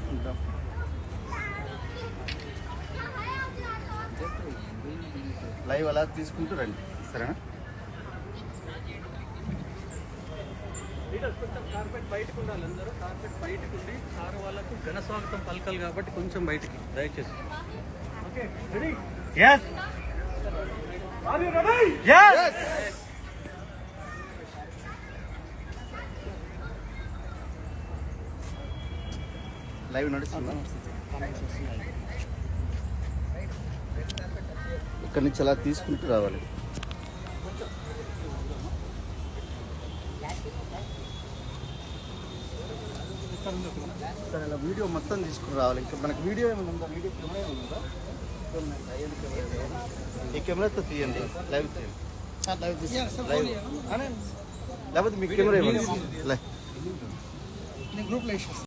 తీసుకుంటాం. లైవ్ అలా తీసుకుంటూ రండి, సరేనా? కొంచెం కార్పెట్ బయటకు ఉండాలి, అందరూ కార్పెట్ బయటకు ఉండి సార్ వాళ్ళకు ఘన స్వాగతం పలకాలి కాబట్టి కొంచెం బయటికి దయచేసి. Okay, ready? yes are you ready? yes live నడుస్తుందా? ఇక్కడి నుంచి అలా తీసుకుంటూ రావాలి. సరే, అలా వీడియో మొత్తం తీసుకుని రావాలి. ఇంకా మనకి వీడియో ఏమైనా ఉందా? వీడియో కెమెరా ఏమైనా ఉందా? ఈ కెమెరాతో తీయండి, లైవ్ తీయండి. లైవ్ లేకపోతే మీ కెమెరా ఇవ్వండి.